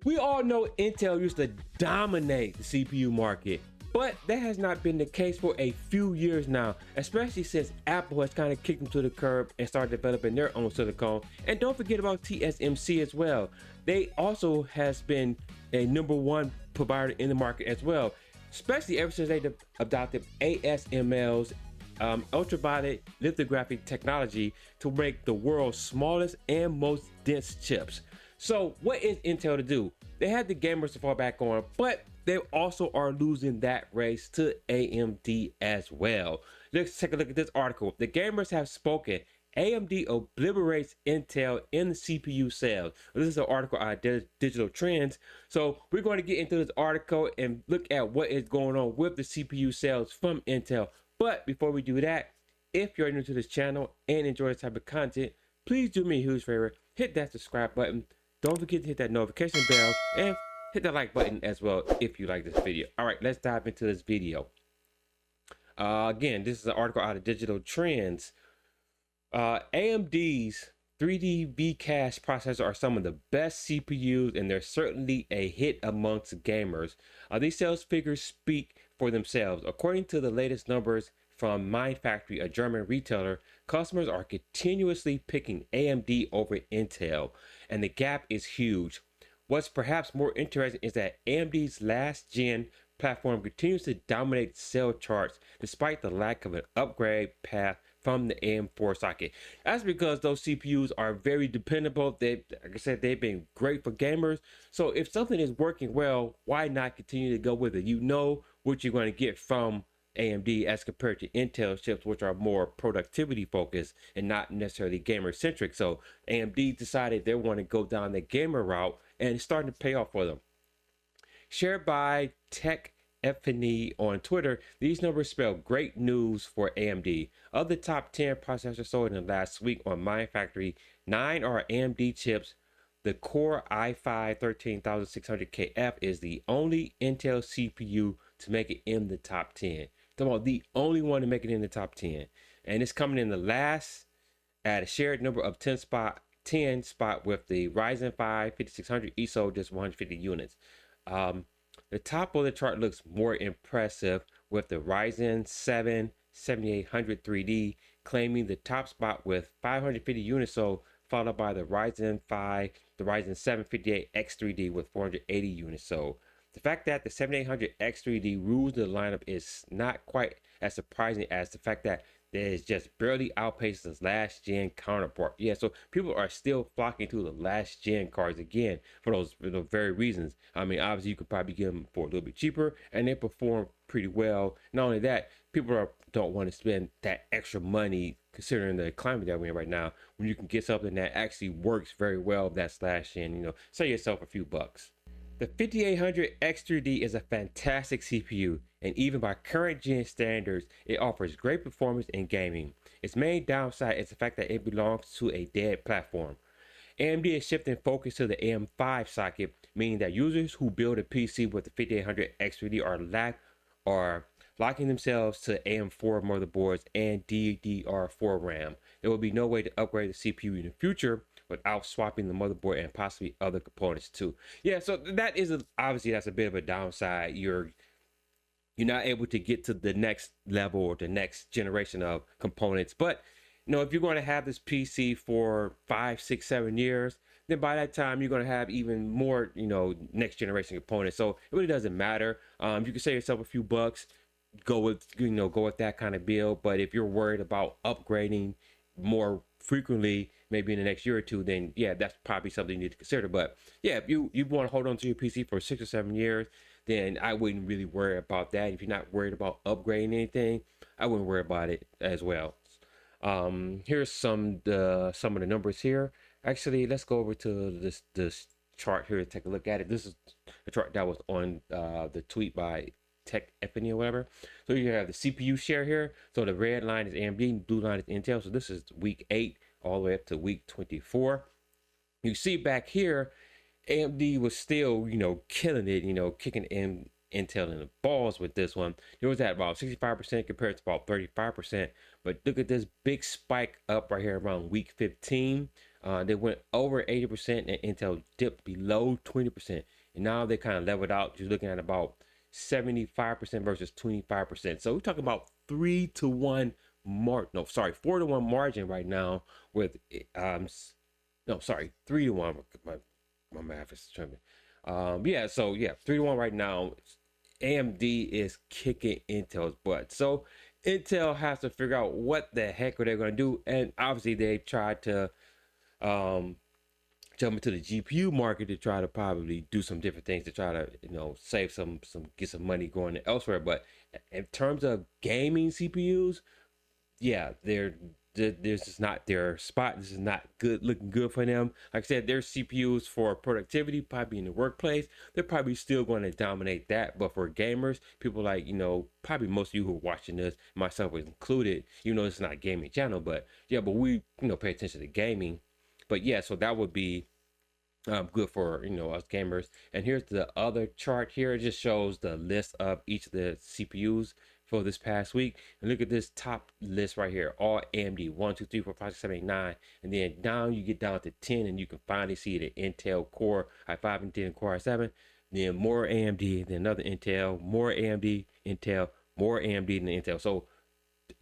We all know Intel used to dominate the CPU market, but that has not been the case for a few years now, especially since Apple has kind of kicked them to the curb and started developing their own silicon. And don't forget about TSMC as well. They also has been a #1 provider in the market as well, especially ever since they adopted ASML's ultraviolet lithography technology to make the world's smallest and most dense chips. So what is Intel to do? They had the gamers to fall back on, but they also are losing that race to AMD as well. Let's take a look at this article. The gamers have spoken. AMD obliterates Intel in the CPU sales. This is an article on Digital Trends. So we're going to get into this article and look at what is going on with the CPU sales from Intel. But before we do that, if you're new to this channel and enjoy this type of content, please do me a huge favor. Hit that subscribe button. Don't forget to hit that notification bell and hit that like button as well if you like this video. All right, let's dive into this video. Again, this is an article out of Digital Trends. AMD's 3D V-Cache processors are some of the best CPUs, and they're certainly a hit amongst gamers. These sales figures speak for themselves. According to the latest numbers from Mind Factory, a German retailer, customers are continuously picking AMD over Intel, and the gap is huge. What's perhaps more interesting is that AMD's last gen platform continues to dominate sale charts despite the lack of an upgrade path from the AM4 socket. That's because those CPUs are very dependable. Like I said, they've been great for gamers. So if something is working well, why not continue to go with it? You know what you're going to get from AMD as compared to Intel chips, which are more productivity focused and not necessarily gamer centric. So AMD decided they want to go down the gamer route, and it's starting to pay off for them. Shared by Tech Epiphany on Twitter, these numbers spell great news for AMD. Of the top 10 processors sold in the last week on Mind Factory, 9 are AMD chips. The Core i5 13600KF is the only Intel CPU to make it in the top 10. The only one to make it in the top 10. And it's coming in the last at a shared number of 10 spot with the Ryzen 5 5600, each sold just 150 units. The top of the chart looks more impressive, with the Ryzen 7 7800 3D claiming the top spot with 550 units sold, followed by the Ryzen 7 58X3D with 480 units sold. The fact that the 7800X3D rules the lineup is not quite as surprising as the fact that it just barely outpaces its last gen counterpart. Yeah, so people are still flocking to the last gen cards again for those very reasons. I mean, obviously you could probably get them for a little bit cheaper, and they perform pretty well. Not only that, people don't want to spend that extra money considering the climate that we're in right now, when you can get something that actually works very well that's last gen. Save yourself a few bucks. The 5800X3D is a fantastic CPU, and even by current gen standards, it offers great performance in gaming. Its main downside is the fact that it belongs to a dead platform. AMD is shifting focus to the AM5 socket, meaning that users who build a PC with the 5800X3D are locking themselves to AM4 motherboards and DDR4 RAM. There will be no way to upgrade the CPU in the future without swapping the motherboard and possibly other components too. Yeah, so that is obviously that's a bit of a downside. You're not able to get to the next level or the next generation of components. But if you're going to have this PC for 5, 6, 7 years, then by that time you're going to have even more next generation components. So it really doesn't matter. You can save yourself a few bucks, go with that kind of build. But if you're worried about upgrading more frequently, maybe in the next year or two, then yeah, that's probably something you need to consider. But yeah, if you want to hold on to your PC for 6 or 7 years, then I wouldn't really worry about that. If you're not worried about upgrading anything, I wouldn't worry about it as well. Here's some of the numbers here. Actually, let's go over to this chart here to take a look at it. This is the chart that was on the tweet by Tech Epiphany or whatever. So you have the CPU share here. So the red line is AMD, blue line is Intel. So this is week 8 all the way up to week 24. You see back here, AMD was still, killing it, kicking Intel in the balls with this one. It was at about 65% compared to about 35%. But look at this big spike up right here around week 15. They went over 80% and Intel dipped below 20%. And now they kind of leveled out. You're looking at about 75% versus 25%. So we're talking about 3-to-1 no, sorry, 4-to-1 margin right now with no, sorry, 3-to-1. My math is tripping. Yeah, so yeah, 3-to-1 right now. AMD is kicking Intel's butt. So Intel has to figure out what the heck are they going to do, and obviously they tried to um, jump into the GPU market to try to probably do some different things to try to save some get some money going elsewhere. But in terms of gaming CPUs, yeah, this is not their spot. This is not looking good for them. Like I said, their CPUs for productivity, probably in the workplace, they're probably still going to dominate that. But for gamers, people like, probably most of you who are watching this, myself included, it's not a gaming channel, but yeah, but we, pay attention to gaming. But yeah, so that would be good for us gamers. And here's the other chart here. It just shows the list of each of the CPUs for this past week. And look at this top list right here, all AMD 1 2 3 4 5 6 7 8 9, and then down you get down to 10 and you can finally see the Intel Core i5 and 10 Core i7, then more AMD, then another Intel, more AMD, Intel, more AMD than Intel. So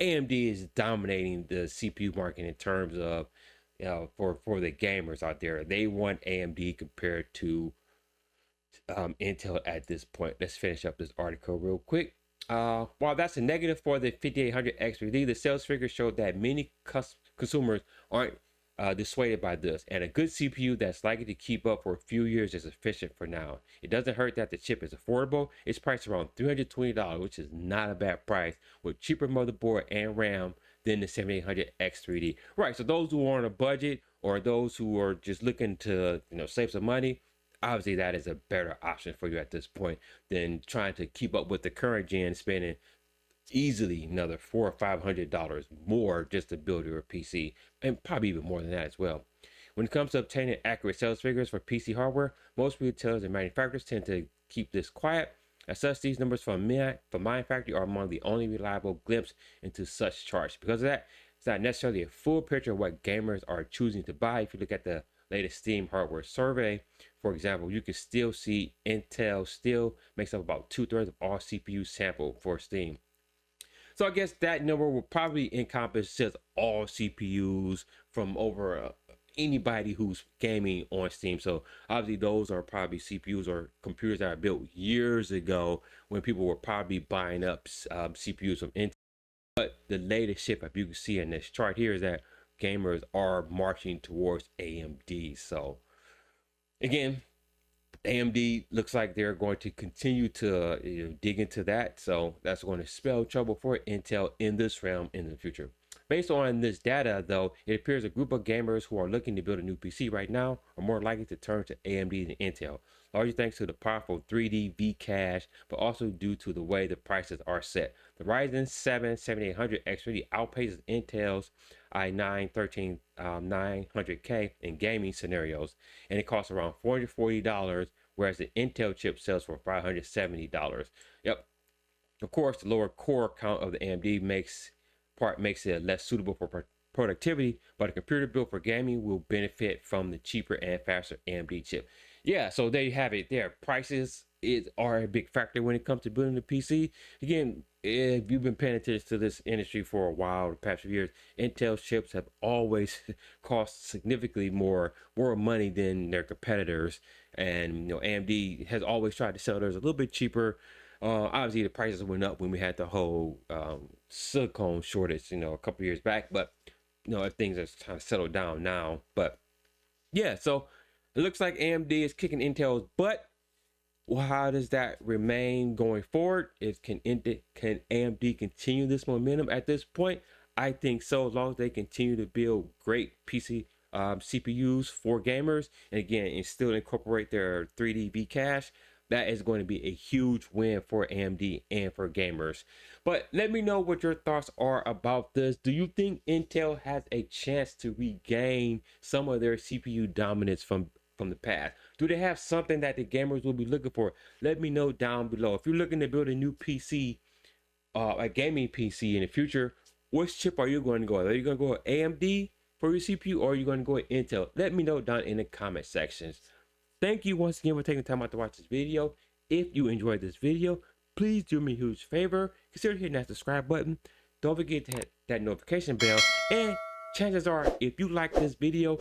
AMD is dominating the CPU market in terms of for the gamers out there. They want AMD compared to Intel at this point. Let's finish up this article real quick. While that's a negative for the 5800X3D, the sales figures showed that many consumers aren't dissuaded by this, and a good CPU that's likely to keep up for a few years is sufficient for now. It doesn't hurt that the chip is affordable. It's priced around $320, which is not a bad price, with cheaper motherboard and RAM than the 7800X3D. Right, so those who are on a budget or those who are just looking to save some money, obviously that is a better option for you at this point than trying to keep up with the current gen, spending easily another $400 or $500 more just to build your PC, and probably even more than that as well. When it comes to obtaining accurate sales figures for PC hardware, most retailers and manufacturers tend to keep this quiet. As such, these numbers from manufacturer are among the only reliable glimpse into such charts. Because of that, it's not necessarily a full picture of what gamers are choosing to buy. If you look at the latest Steam hardware survey, for example, you can still see Intel still makes up about 2/3 of all CPUs sampled for Steam. So I guess that number will probably encompass just all CPUs from over anybody who's gaming on Steam. So obviously those are probably CPUs or computers that are built years ago when people were probably buying up CPUs from Intel. But the latest shift, if you can see in this chart here, is that gamers are marching towards AMD. So again, AMD looks like they're going to continue to dig into that. So that's going to spell trouble for Intel in this realm in the future. Based on this data, though, it appears a group of gamers who are looking to build a new PC right now are more likely to turn to AMD than Intel, largely thanks to the powerful 3D V cache, but also due to the way the prices are set. The Ryzen 7 7800X3D outpaces Intel's i9-13900K in gaming scenarios, and it costs around $440, whereas the Intel chip sells for $570. Yep. Of course, the lower core count of the AMD makes it less suitable for productivity, but a computer built for gaming will benefit from the cheaper and faster AMD chip. Yeah, so there you have it. Their prices are a big factor when it comes to building a PC. Again, if you've been paying attention to this industry for a while, the past few years, Intel chips have always cost significantly more money than their competitors, and AMD has always tried to sell theirs a little bit cheaper. Obviously, the prices went up when we had the whole silicone shortage, a couple years back. But things are kind of settled down now. But yeah, so it looks like AMD is kicking Intel's butt. Well, how does that remain going forward? Can AMD continue this momentum at this point? I think so, as long as they continue to build great PC CPUs for gamers, and again, and still incorporate their 3D V cache. That is going to be a huge win for AMD and for gamers. But let me know what your thoughts are about this. Do you think Intel has a chance to regain some of their CPU dominance from the past? Do they have something that the gamers will be looking for? Let me know down below. If you're looking to build a new PC, a gaming PC in the future, which chip are you going to go with? Are you going to go with AMD for your CPU, or you're going to go with Intel? Let me know down in the comment sections. Thank you once again for taking time out to watch this video. If you enjoyed this video, please do me a huge favor. Consider hitting that subscribe button. Don't forget to hit that notification bell. And chances are, if you like this video,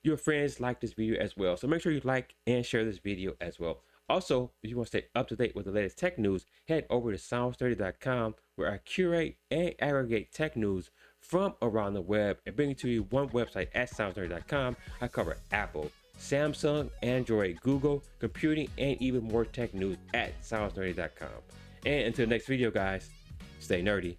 your friends like this video as well. So make sure you like and share this video as well. Also, if you want to stay up to date with the latest tech news, head over to sounds30.com, where I curate and aggregate tech news from around the web and bring it to you one website at sounds30.com. I cover Apple, Samsung, Android, Google, computing, and even more tech news at sounds30.com. And until next video, guys, stay nerdy.